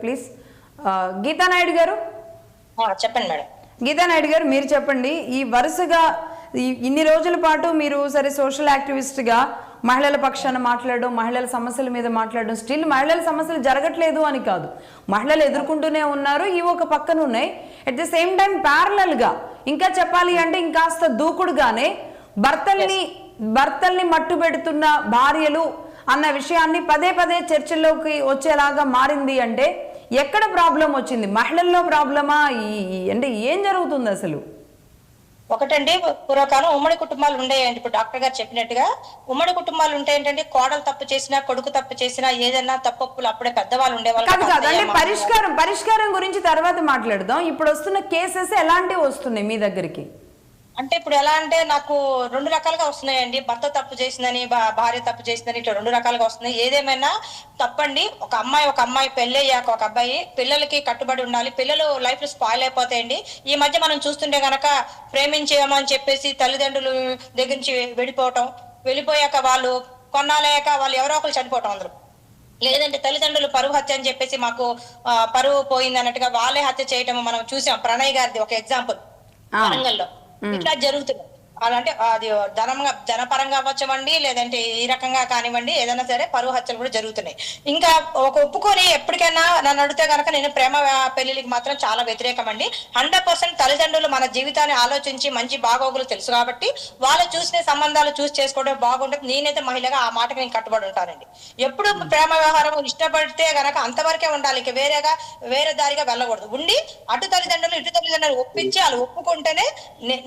Please Gita Naidu గారు చెప్పండి madam. Gita Naidu గారు మీరు చెప్పండి. ఈ వరుసగా ఇన్ని రోజుల పాటు మీరు సరే సోషల్ యాక్టివిస్ట్ గా మహిళల పక్షాన మాట్లాడడం, మహిళల సమస్యల మీద మాట్లాడడం, స్టిల్ మహిళల సమస్యలు జరగట్లేదు అని కాదు, మహిళలు ఎదుర్కొంటూనే ఉన్నారు, ఇవి ఒక పక్కన ఉన్నాయి. At the same time parallel గా ఇంకా చెప్పాలి అంటే ఇంకాస్త దూకుడుగానే భర్తల్ని మట్టు పెడుతున్న భార్యలు అన్న విషయాన్ని పదే పదే చర్చల్లోకి వచ్చేలాగా మారింది. అంటే ఎక్కడ ప్రాబ్లం వచ్చింది? మహిళల్లో ప్రాబ్లమా? అంటే ఏం జరుగుతుంది అసలు? ఒకటండి, పూర్వకాలం ఉమ్మడి కుటుంబాలు ఉండేయండి. ఇప్పుడు డాక్టర్ గారు చెప్పినట్టుగా ఉమ్మడి కుటుంబాలు ఉంటే ఏంటంటే కోడలు తప్పు చేసినా, కొడుకు తప్పు చేసినా, ఏదన్నా తప్పులు అప్పుడే పెద్దవాళ్ళు ఉండేవాళ్ళు. అంటే పరిష్కారం గురించి తర్వాత మాట్లాడదాం. ఇప్పుడు వస్తున్న కేసెస్ ఎలాంటివి వస్తున్నాయి మీ దగ్గరికి? అంటే ఇప్పుడు ఎలా అంటే నాకు రెండు రకాలుగా వస్తున్నాయండి. భర్త తప్పు చేసిందని, భార్య తప్పు చేసిందని, ఇట్లా రెండు రకాలుగా వస్తున్నాయి. ఏదేమైనా తప్పండి. ఒక అమ్మాయి పెళ్ళయ్యాక ఒక అబ్బాయి పిల్లలకి కట్టుబడి ఉండాలి. పిల్లలు లైఫ్ లో స్పాయిల్ అయిపోతాయండి. ఈ మధ్య మనం చూస్తుంటే గనక ప్రేమించేమని చెప్పేసి తల్లిదండ్రులు దగ్గర నుంచి వెళ్ళిపోయాక వాళ్ళు కొన్నాళ్ళయ్యాక వాళ్ళు ఎవరో ఒకరు చనిపోవటం అందరూ, లేదంటే తల్లిదండ్రులు పరువు హత్య అని చెప్పేసి మాకు పరువు పోయింది అన్నట్టుగా వాళ్ళే హత్య చేయటం మనం చూసాం. ప్రణయ్ గారిది ఒక ఎగ్జాంపుల్ వరంగల్లో. ఇట్లా జరుగుతుంది. అలాంటే అది జనపరంగా అవ్వచ్చండి, లేదంటే ఈ రకంగా కానివ్వండి, ఏదైనా సరే పరువు హత్యలు కూడా జరుగుతున్నాయి. ఇంకా ఒక ఒప్పుకొని ఎప్పటికైనా నన్ను అడిగితే కనుక నేను ప్రేమ పెళ్లికి మాత్రం చాలా వ్యతిరేకం అండి. 100% తల్లిదండ్రులు మన జీవితాన్ని ఆలోచించి మంచి బాగోగులు తెలుసు కాబట్టి వాళ్ళు చూసిన సంబంధాలు చూసి చేసుకోవడం బాగుంటుంది. నేనైతే మహిళగా ఆ మాటకి నేను కట్టుబడి ఉంటానండి. ఎప్పుడు ప్రేమ వ్యవహారం ఇష్టపడితే గనక అంతవరకే ఉండాలి, ఇక వేరే దారిగా వెళ్ళకూడదు. ఉండి అటు తల్లిదండ్రులు ఇటు తల్లిదండ్రులు ఒప్పించి వాళ్ళు ఒప్పుకుంటేనే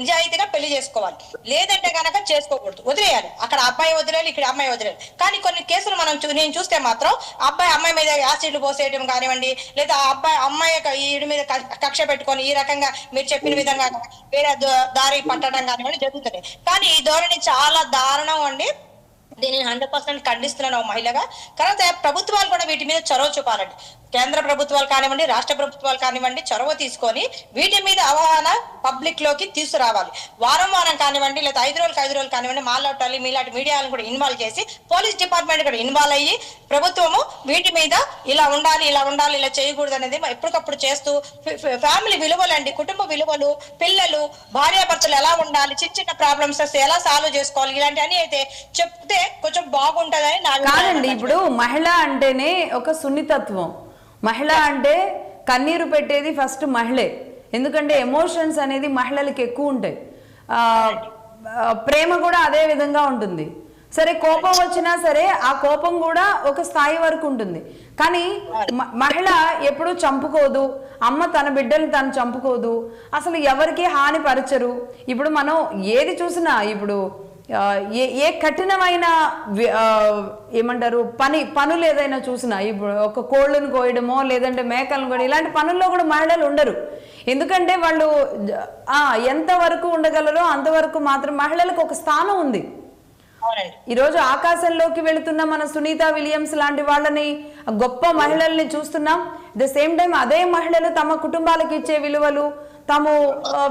నిజాయితీగా పెళ్లి చేసుకోవాలి, లేదంటే గనక చేసుకోకూడదు, వదిలేయాలి. అక్కడ అబ్బాయి వదిలేయాలి, ఇక్కడ అమ్మాయి వదిలేయాలి. కానీ కొన్ని కేసులు నేను చూస్తే మాత్రం అమ్మాయి మీద యాసిడ్లు పోసేయడం కానివ్వండి, లేదా అమ్మాయి వీడి మీద కక్ష పెట్టుకొని ఈ రకంగా మీరు చెప్పిన విధంగా వేరే దారి పట్టడం కానివ్వండి జరుగుతుంది. కానీ ఈ ధోరణి చాలా దారుణం అండి. దీనిని 100% ఖండిస్తున్నాను మహిళగా. తర్వాత ప్రభుత్వాలు కూడా వీటి మీద చొరవ చూపాలండి. కేంద్ర ప్రభుత్వాలు కానివ్వండి, రాష్ట్ర ప్రభుత్వాలు కానివ్వండి, చొరవ తీసుకొని వీటి మీద అవగాహన పబ్లిక్ లోకి తీసుకురావాలి. వారం కానివ్వండి, లేదా 5 రోజులు కానివ్వండి, మీలాంటి మీడియాలను కూడా ఇన్వాల్వ్ చేసి, పోలీస్ డిపార్ట్మెంట్ కూడా ఇన్వాల్వ్ అయ్యి ప్రభుత్వము వీటి మీద ఇలా ఉండాలి, ఇలా చేయకూడదు అనేది ఎప్పటికప్పుడు చేస్తూ ఫ్యామిలీ విలువలు అండి, కుటుంబ విలువలు, పిల్లలు, భార్యాభర్తలు ఎలా ఉండాలి, చిన్న ప్రాబ్లమ్స్ ఎలా సాల్వ్ చేసుకోవాలి, ఇలాంటివన్నీ అయితే చెప్తే కొంచెం బాగుంటదని కాదండి. ఇప్పుడు మహిళ అంటేనే ఒక సున్నితత్వం. మహిళ అంటే కన్నీరు పెట్టేది ఫస్ట్ మహిళే. ఎందుకంటే ఎమోషన్స్ అనేది మహిళలకి ఎక్కువ ఉంటాయి, ప్రేమ కూడా అదే విధంగా ఉంటుంది. సరే కోపం వచ్చినా సరే ఆ కోపం కూడా ఒక స్థాయి వరకు ఉంటుంది. కానీ మహిళ ఎప్పుడూ చంపుకోదు, అమ్మ తన బిడ్డల్ని తను చంపుకోదు, అసలు ఎవరికి హాని పరచరు. ఇప్పుడు మనం ఏది చూసినా ఇప్పుడు ఏ కఠినమైన ఏమంటారు పనులు ఏదైనా చూసినా, ఇప్పుడు ఒక కోళ్ళను కోయడమో లేదంటే మేకలను కోయడం, ఇలాంటి పనుల్లో కూడా మహిళలు ఉండరు. ఎందుకంటే వాళ్ళు ఎంతవరకు ఉండగలరో అంతవరకు మాత్రం మహిళలకు ఒక స్థానం ఉంది. ఈరోజు ఆకాశంలోకి వెళుతున్న మన సునీత విలియమ్స్ లాంటి వాళ్ళని, గొప్ప మహిళల్ని చూస్తున్నాం. ద సేమ్ టైం అదే మహిళలు తమ కుటుంబాలకు ఇచ్చే విలువలు, తాము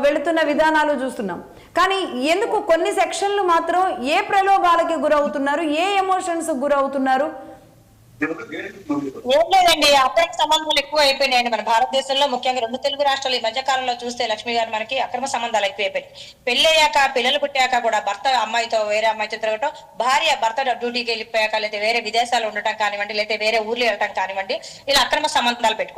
వెళుతున్న విధానాలు చూస్తున్నాం. కానీ ఎందుకు కొన్ని సెక్షన్లు మాత్రం ఏ ప్రలోభాలకి గురవుతున్నారు, ఏ ఎమోషన్స్ గురవుతున్నారు? ఏం లేదండి, అక్రమ సంబంధాలు ఎక్కువ అయిపోయినాయండి మన భారతదేశంలో. ముఖ్యంగా 2 తెలుగు రాష్ట్రాలు ఈ మధ్య కాలంలో చూస్తే లక్ష్మి గారు మనకి అక్రమ సంబంధాలు ఎక్కువైపోయినాయి. పెళ్ళయ్యాక పిల్లలు పుట్టాక కూడా భర్త వేరే అమ్మాయితో తిరగటం, భార్య భర్త డ్యూటీకి వెళ్ళిపోయాక లేదా వేరే విదేశాలు ఉండటం కానివ్వండి, లేదా వేరే ఊర్లు వెళ్ళటం కానివ్వండి, ఇలా అక్రమ సంబంధాలు పెట్టుకో